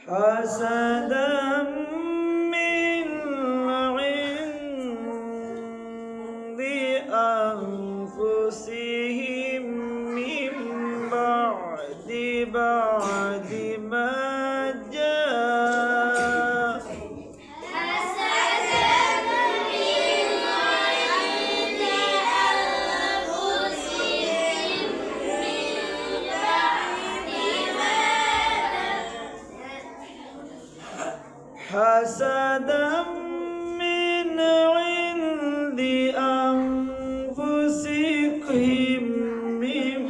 حسدا من عند أنفسهم من بعد ما جاء حسدا من عند أنفسهم من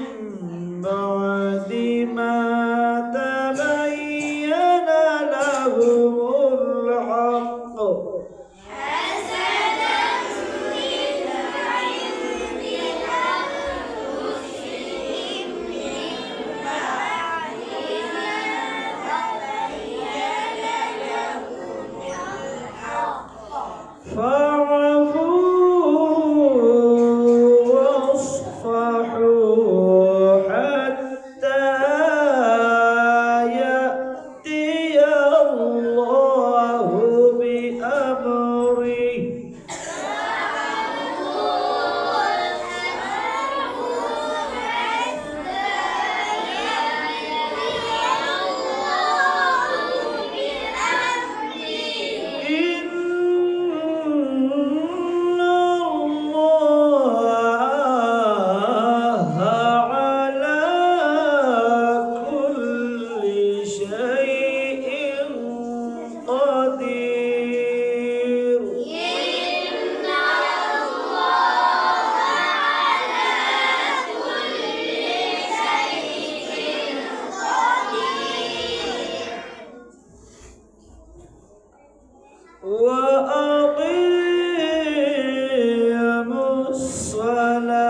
بعد ما تبين لهم الحق فاعفوا واصفحوا حتى يأتي الله بأمره وأقيموا الصلاة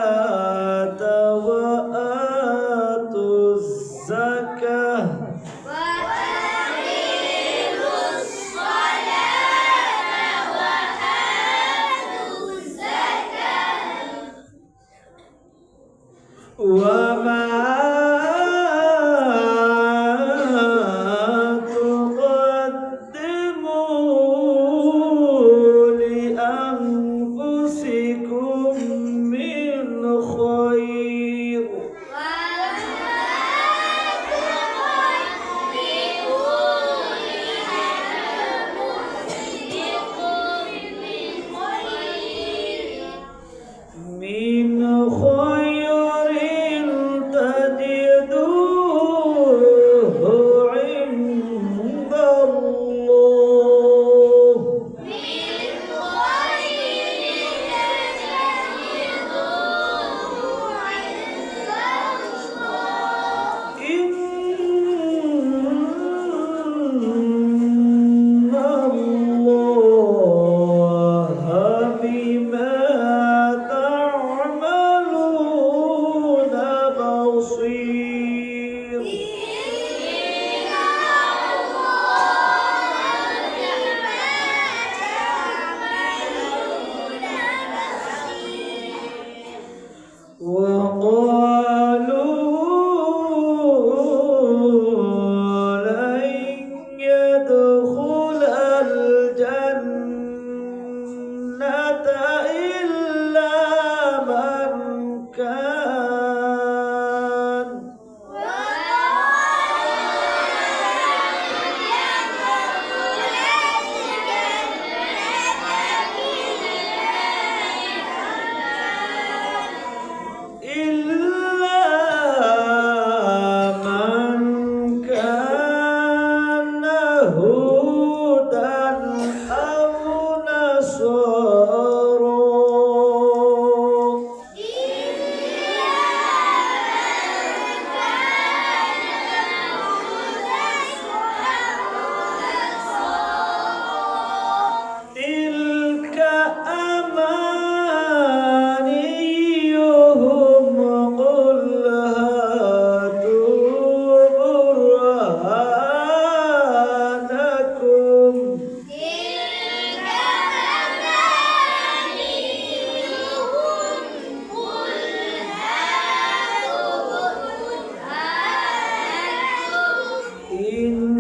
وآتوا الزكاة وما لأنفسكم من خير تجدوه عند الله إن الله بما تعملون بصير وقالوا لن يدخل الجنة إلا من كان هودا أو نصارى تلك أمانيهم قل هاتوا برهانكم إن